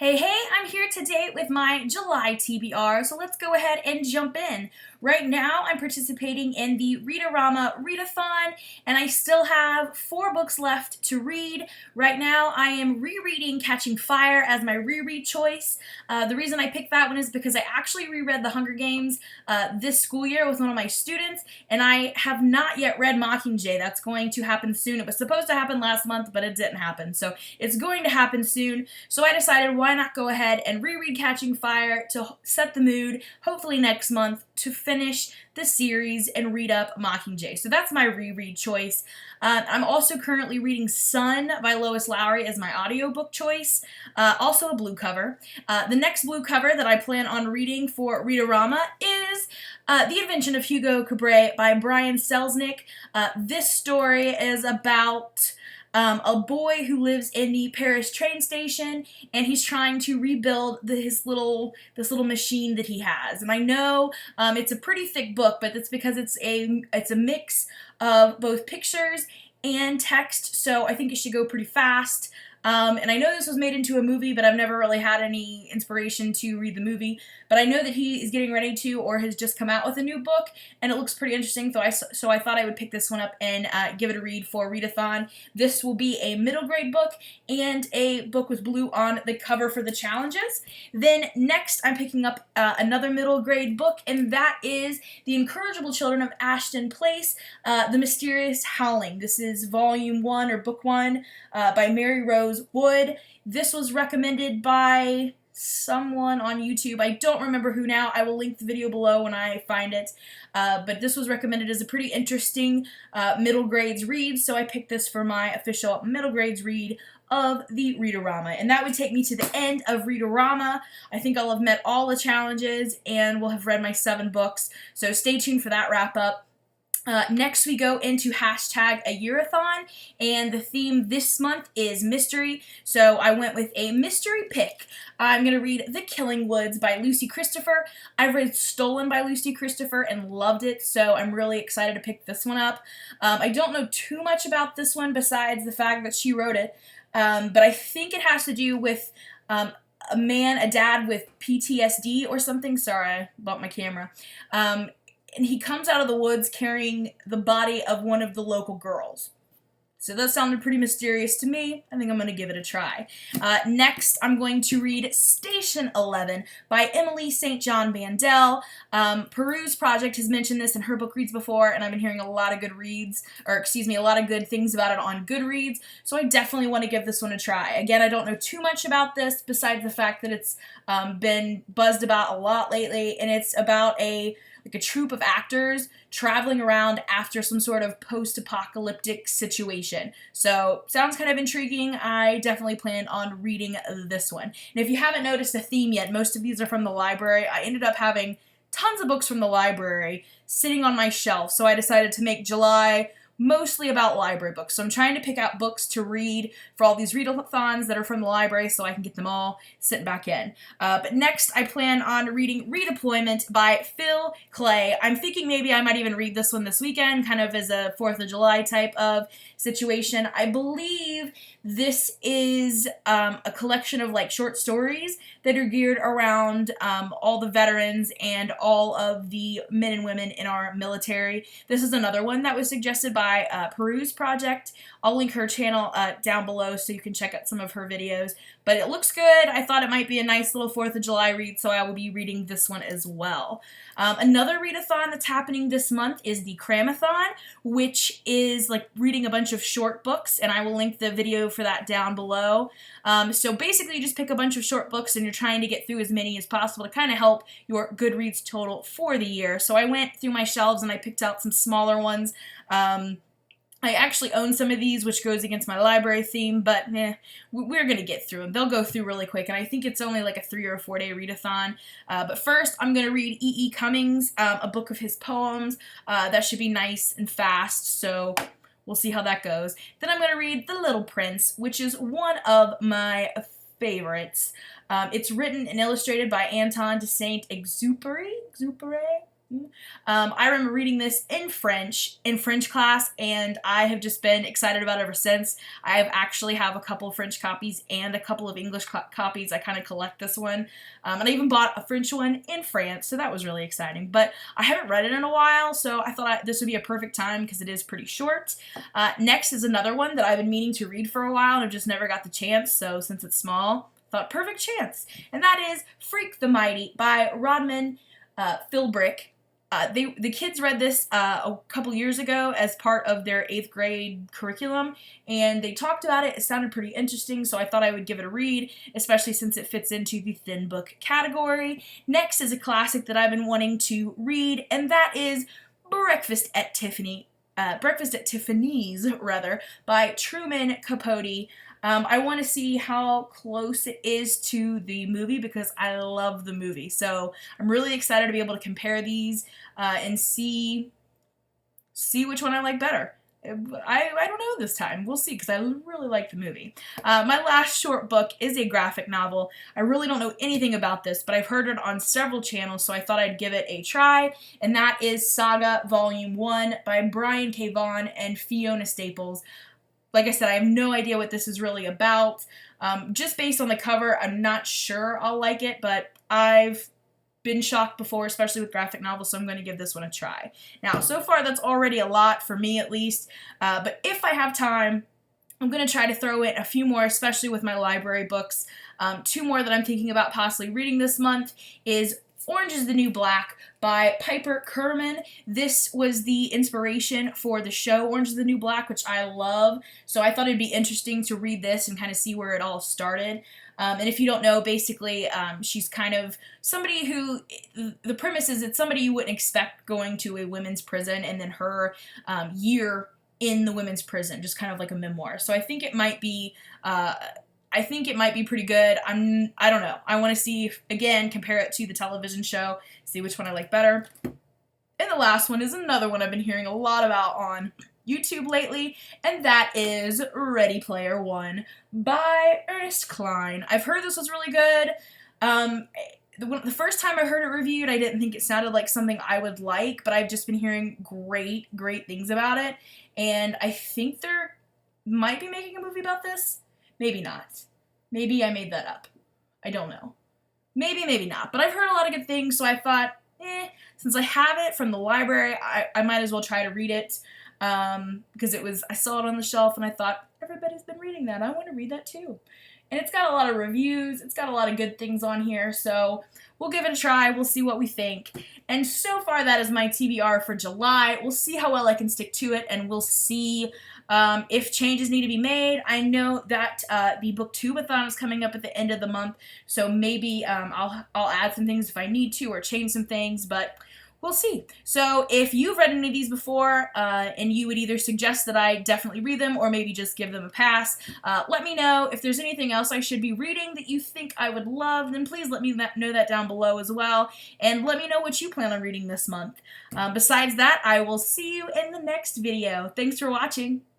Hey, I'm here today with my July TBR, so let's go ahead and jump in. Right now, I'm participating in the Readorama Readathon, and I still have 4 books left to read. Right now, I am rereading Catching Fire as my reread choice. The reason I picked that one is because I actually reread The Hunger Games this school year with one of my students, and I have not yet read Mockingjay. That's going to happen soon. It was supposed to happen last month, but it didn't happen, so it's going to happen soon. So I decided, why not go ahead and reread Catching Fire to set the mood, hopefully next month, to finish the series and read up Mockingjay. So that's my reread choice. I'm also currently reading Sun by Lois Lowry as my audiobook choice, also a blue cover. The next blue cover that I plan on reading for Readorama is The Invention of Hugo, Cabret by Brian Selznick. This story is about a boy who lives in the Paris train station, and he's trying to rebuild this little machine that he has. And I know it's a pretty thick book, but that's because it's a mix of both pictures and text, so I think it should go pretty fast. And I know this was made into a movie, but I've never really had any inspiration to read the movie. But I know that he is getting ready to, or has just come out with a new book, and it looks pretty interesting, so I thought I would pick this one up and give it a read for Readathon. This will be a middle grade book, and a book with blue on the cover for the challenges. Then next, I'm picking up another middle grade book, and that is The Incorrigible Children of Ashton Place, The Mysterious Howling. This is volume 1, or book 1, by Mary Rose Wood. This was recommended by someone on YouTube. I don't remember who now. I will link the video below when I find it. But this was recommended as a pretty interesting middle grades read, so I picked this for my official middle grades read of the Readorama. And that would take me to the end of Readorama. I think I'll have met all the challenges and will have read my 7 books. So stay tuned for that wrap up. Next we go into hashtag a yearathon, and the theme this month is mystery, so I went with a mystery pick. I'm going to read The Killing Woods by Lucy Christopher. I've read Stolen by Lucy Christopher and loved it, so I'm really excited to pick this one up. I don't know too much about this one besides the fact that she wrote it, but I think it has to do with a dad with PTSD or something. Sorry, I bumped my camera. And he comes out of the woods carrying the body of one of the local girls. So that sounded pretty mysterious to me. I think I'm going to give it a try. Next, I'm going to read Station 11 by Emily St. John Mandel. Peruse Project has mentioned this in her book reads before, and I've been hearing a lot of good a lot of good things about it on Goodreads, so I definitely want to give this one a try. Again, I don't know too much about this besides the fact that it's been buzzed about a lot lately, and it's about a troupe of actors traveling around after some sort of post-apocalyptic situation. So, sounds kind of intriguing. I definitely plan on reading this one. And if you haven't noticed a theme yet, most of these are from the library. I ended up having tons of books from the library sitting on my shelf, so I decided to make July mostly about library books. So I'm trying to pick out books to read for all these readathons that are from the library so I can get them all sitting back in. But next, I plan on reading Redeployment by Phil Clay. I'm thinking maybe I might even read this one this weekend, kind of as a 4th of July type of situation. I believe this is a collection of short stories that are geared around all the veterans and all of the men and women in our military. This is another one that was suggested by Peruse Project. I'll link her channel down below so you can check out some of her videos. But it looks good. I thought it might be a nice little 4th of July read, so I will be reading this one as well. Another readathon that's happening this month is the Cramathon, which is reading a bunch of short books, and I will link the video for that down below. So basically you just pick a bunch of short books and you're trying to get through as many as possible to kind of help your Goodreads total for the year. So I went through my shelves and I picked out some smaller ones. I actually own some of these, which goes against my library theme, but we're going to get through them. They'll go through really quick, and I think it's only a 3 or 4 day readathon. But first, I'm going to read E.E. Cummings, a book of his poems. That should be nice and fast, so we'll see how that goes. Then I'm going to read The Little Prince, which is one of my favorites. It's written and illustrated by Anton de Saint-Exupéry. I remember reading this in French class, and I have just been excited about it ever since. I actually have a couple of French copies and a couple of English copies. I kind of collect this one, and I even bought a French one in France, so that was really exciting. But I haven't read it in a while, so I thought this would be a perfect time because it is pretty short. Next is another one that I've been meaning to read for a while, and I've just never got the chance, so since it's small, thought perfect chance. And that is Freak the Mighty by Rodman Philbrick. The kids read this a couple years ago as part of their 8th grade curriculum, and they talked about it. It sounded pretty interesting, so I thought I would give it a read, especially since it fits into the thin book category. Next is a classic that I've been wanting to read, and that is Breakfast at Tiffanys, by Truman Capote. I want to see how close it is to the movie because I love the movie. So I'm really excited to be able to compare these and see which one I like better. I don't know this time. We'll see because I really like the movie. My last short book is a graphic novel. I really don't know anything about this, but I've heard it on several channels, so I thought I'd give it a try. And that is Saga Volume 1 by Brian K. Vaughan and Fiona Staples. Like I said, I have no idea what this is really about. Just based on the cover, I'm not sure I'll like it, but I've been shocked before, especially with graphic novels, so I'm going to give this one a try. Now, so far, that's already a lot, for me at least, but if I have time, I'm going to try to throw in a few more, especially with my library books. 2 more that I'm thinking about possibly reading this month is Orange is the New Black by Piper Kerman. This was the inspiration for the show Orange is the New Black, which I love, so I thought it'd be interesting to read this and kind of see where it all started. And if you don't know, basically, she's kind of somebody who, the premise is it's somebody you wouldn't expect going to a women's prison, and then her year in the women's prison, just kind of like a memoir. So I think it might be pretty good. I don't know. I want to see, again, compare it to the television show, see which one I like better. And the last one is another one I've been hearing a lot about on YouTube lately, and that is Ready Player One by Ernest Cline. I've heard this was really good. The first time I heard it reviewed, I didn't think it sounded like something I would like, but I've just been hearing great things about it, and I think they're might be making a movie about this. Maybe not. Maybe I made that up. I don't know. Maybe not. But I've heard a lot of good things, so I thought, since I have it from the library, I might as well try to read it. Because I saw it on the shelf and I thought, everybody's been reading that. I want to read that too. And it's got a lot of reviews. It's got a lot of good things on here. So we'll give it a try. We'll see what we think. And so far, that is my TBR for July. We'll see how well I can stick to it, and we'll see if changes need to be made. I know that the Booktubeathon is coming up at the end of the month, so maybe I'll add some things if I need to or change some things, but we'll see. So if you've read any of these before and you would either suggest that I definitely read them or maybe just give them a pass, let me know. If there's anything else I should be reading that you think I would love, then please let me know that down below as well. And let me know what you plan on reading this month. Besides that, I will see you in the next video. Thanks for watching.